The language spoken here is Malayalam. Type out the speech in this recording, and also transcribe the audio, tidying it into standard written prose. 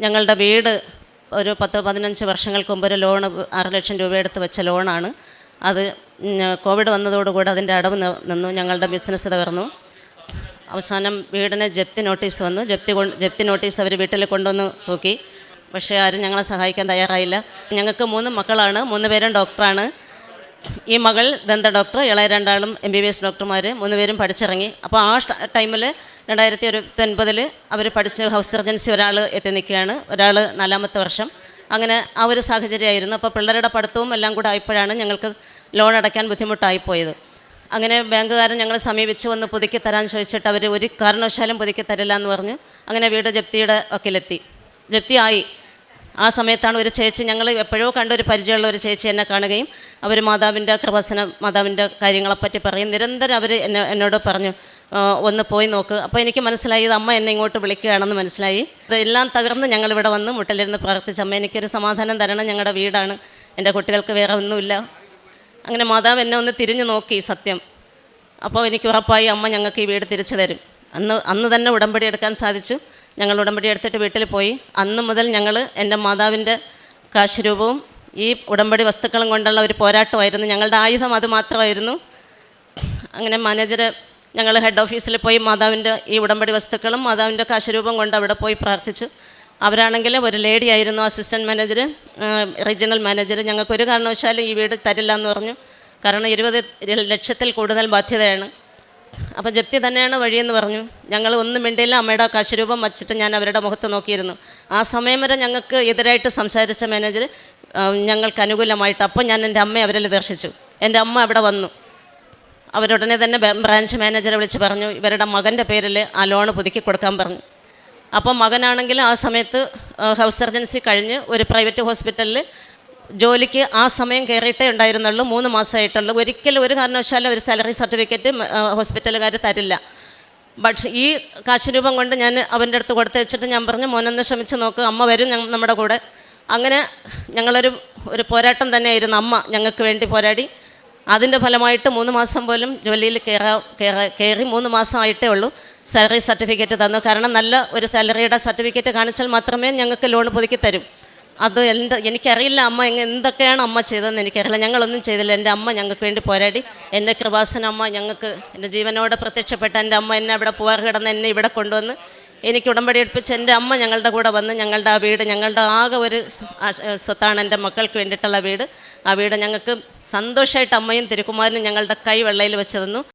ഞങ്ങളുടെ വീട് ഒരു 10-15 വർഷങ്ങൾക്ക് മുമ്പ് ഒരു ലോണ് 6 ലക്ഷം രൂപ എടുത്ത് വെച്ച ലോണാണ്. അത് കോവിഡ് വന്നതോടുകൂടി അതിൻ്റെ അടവ് നിന്നു. ഞങ്ങളുടെ ബിസിനസ് തകർന്നു. അവസാനം വീടിന് ജപ്തി നോട്ടീസ് വന്നു. ജപ്തി നോട്ടീസ് അവർ വീട്ടിൽ കൊണ്ടുവന്ന് തൂക്കി. പക്ഷേ ആരും ഞങ്ങളെ സഹായിക്കാൻ തയ്യാറായില്ല. ഞങ്ങൾക്ക് 3 മക്കളാണ്. 3 പേരും ഡോക്ടറാണ്. ഈ മകൾ ദന്ത ഡോക്ടർ, ഇളയ 2 ആളും MBBS ഡോക്ടർമാർ. 3 പേരും പഠിച്ചിറങ്ങി. അപ്പോൾ ആ ടൈമിൽ 2009 അവർ പഠിച്ച് ഹൗസ് സർജൻസി ഒരാൾ എത്തി നിൽക്കുകയാണ്, ഒരാൾ 4ാമത്തെ വർഷം. അങ്ങനെ ആ ഒരു സാഹചര്യമായിരുന്നു. അപ്പോൾ പിള്ളേരുടെ പഠിത്തവും എല്ലാം കൂടെ ആയപ്പോഴാണ് ഞങ്ങൾക്ക് ലോൺ അടയ്ക്കാൻ ബുദ്ധിമുട്ടായിപ്പോയത്. അങ്ങനെ ബാങ്കുകാരൻ ഞങ്ങളെ സമീപിച്ച് വന്ന് പുതുക്കി തരാൻ ചോദിച്ചിട്ട് അവർ ഒരു കാരണവശാലും പുതുക്കി തരില്ല എന്ന് പറഞ്ഞു. അങ്ങനെ വീട് ജപ്തിയുടെ വക്കിലെത്തി. ജപ്തിയായി. ആ സമയത്താണ് ഒരു ചേച്ചി, ഞങ്ങൾ എപ്പോഴോ കണ്ടൊരു പരിചയമുള്ള ഒരു ചേച്ചി എന്നെ കാണുകയും അവർ മാതാവിൻ്റെ കൃപാസന മാതാവിൻ്റെ കാര്യങ്ങളെപ്പറ്റി പറയും. നിരന്തരം അവർ എന്നോട് പറഞ്ഞു, ഒന്ന് പോയി നോക്ക്. അപ്പോൾ എനിക്ക് മനസ്സിലായി ഇത് അമ്മ എന്നെ ഇങ്ങോട്ട് വിളിക്കുകയാണെന്ന് മനസ്സിലായി. ഇതെല്ലാം തകർന്ന് ഞങ്ങളിവിടെ വന്ന് മുട്ടലിരുന്ന് പ്രാർത്ഥിച്ച അമ്മ എനിക്കൊരു സമാധാനം തരണം, ഞങ്ങളുടെ വീടാണ്, എൻ്റെ കുട്ടികൾക്ക് വേറെ ഒന്നുമില്ല. അങ്ങനെ മാതാവ് എന്നെ ഒന്ന് തിരിഞ്ഞു നോക്കി സത്യം. അപ്പോൾ എനിക്ക് ഉറപ്പായി അമ്മ ഞങ്ങൾക്ക് ഈ വീട് തിരിച്ചു തരും. അന്ന് തന്നെ ഉടമ്പടി എടുക്കാൻ സാധിച്ചു. ഞങ്ങൾ ഉടമ്പടി എടുത്തിട്ട് വീട്ടിൽ പോയി. അന്ന് മുതൽ ഞങ്ങൾ എൻ്റെ മാതാവിൻ്റെ കാശ് രൂപവും ഈ ഉടമ്പടി വസ്തുക്കളും കൊണ്ടുള്ള ഒരു പോരാട്ടമായിരുന്നു. ഞങ്ങളുടെ ആയുധം അത് മാത്രമായിരുന്നു. അങ്ങനെ ഞങ്ങൾ ഹെഡ് ഓഫീസിൽ പോയി മാതാവിൻ്റെ ഈ ഉടമ്പടി വസ്തുക്കളും മാതാവിൻ്റെ കാശ് രൂപം കൊണ്ട് അവിടെ പോയി പ്രാർത്ഥിച്ചു. അവരാണെങ്കിൽ ഒരു ലേഡി ആയിരുന്നു അസിസ്റ്റൻറ്റ് മാനേജർ, റീജിയണൽ മാനേജർ. ഞങ്ങൾക്കൊരു കാരണവശാലും ഈ വീട് തരില്ല എന്ന് പറഞ്ഞു. കാരണം 20 ലക്ഷത്തിൽ കൂടുതൽ ബാധ്യതയാണ്. അപ്പോൾ ജപ്തി തന്നെയാണ് വഴിയെന്ന് പറഞ്ഞു. ഞങ്ങൾ ഒന്നും മിണ്ടിയില്ല. അമ്മയുടെ കാശുരൂപം വച്ചിട്ട് ഞാൻ അവരുടെ മുഖത്ത് നോക്കിയിരുന്നു. ആ സമയം വരെ ഞങ്ങൾക്ക് എതിരായിട്ട് സംസാരിച്ച മാനേജർ ഞങ്ങൾക്ക് അനുകൂലമായിട്ട്. അപ്പോൾ ഞാൻ എൻ്റെ അമ്മയെ അവരിൽ ദർശിച്ചു. എൻ്റെ അമ്മ അവിടെ വന്നു. അവരുടനെ തന്നെ ബ്രാഞ്ച് മാനേജറെ വിളിച്ച് പറഞ്ഞു ഇവരുടെ മകൻ്റെ പേരിൽ ആ ലോണ് പുതുക്കി കൊടുക്കാൻ പറഞ്ഞു. അപ്പോൾ മകനാണെങ്കിൽ ആ സമയത്ത് ഹൗസ് സർജൻസി കഴിഞ്ഞ് ഒരു പ്രൈവറ്റ് ഹോസ്പിറ്റലിൽ ജോലിക്ക് ആ സമയം കയറിയിട്ടേ ഉണ്ടായിരുന്നുള്ളൂ. 3 മാസമായിട്ടുള്ളൂ. ഒരിക്കലും ഒരു കാരണവശാലും ഒരു സാലറി സർട്ടിഫിക്കറ്റ് ഹോസ്പിറ്റലുകാർ തരില്ല. പക്ഷേ ഈ കാശ് രൂപം കൊണ്ട് ഞാൻ അവൻ്റെ അടുത്ത് കൊടുത്ത് വെച്ചിട്ട് ഞാൻ പറഞ്ഞു മോനൊന്ന് ശ്രമിച്ച് നോക്ക്, അമ്മ വരും നമ്മുടെ കൂടെ. അങ്ങനെ ഞങ്ങളൊരു പോരാട്ടം തന്നെയായിരുന്നു. അമ്മ ഞങ്ങൾക്ക് വേണ്ടി പോരാടി. അതിൻ്റെ ഫലമായിട്ട് 3 മാസം പോലും ജോലിയിൽ കയറി 3 മാസമായിട്ടേ ഉള്ളൂ സാലറി സർട്ടിഫിക്കറ്റ് തന്നു. കാരണം നല്ല ഒരു സാലറിയുടെ സർട്ടിഫിക്കറ്റ് കാണിച്ചാൽ മാത്രമേ ഞങ്ങൾക്ക് ലോൺ പുതുക്കി തരും. അത് എനിക്കറിയില്ല അമ്മ എന്തൊക്കെയാണ് അമ്മ ചെയ്തതെന്ന് എനിക്കറിയില്ല. ഞങ്ങളൊന്നും ചെയ്തില്ല. എൻ്റെ അമ്മ ഞങ്ങൾക്ക് വേണ്ടി പോരാടി. എൻ്റെ കൃപാസന അമ്മ ഞങ്ങൾക്ക് എൻ്റെ ജീവനോടെ പ്രത്യക്ഷപ്പെട്ട എൻ്റെ അമ്മ എന്നെ അവിടെ പോവാറ് കിടന്ന് എന്നെ ഇവിടെ കൊണ്ടുവന്ന് എനിക്ക് ഉടമ്പടി എടുപ്പിച്ച് എൻ്റെ അമ്മ ഞങ്ങളുടെ കൂടെ വന്ന് ഞങ്ങളുടെ ആ വീട് ഞങ്ങളുടെ ആകെ ഒരു സ്വത്താണ് എൻ്റെ മക്കൾക്ക് വേണ്ടിയിട്ടുള്ള വീട്. ആ വീട് ഞങ്ങൾക്ക് സന്തോഷമായിട്ട് അമ്മയും തിരുക്കുമാരനും ഞങ്ങളുടെ കൈ വെള്ളയിൽ വെച്ച് തന്നു.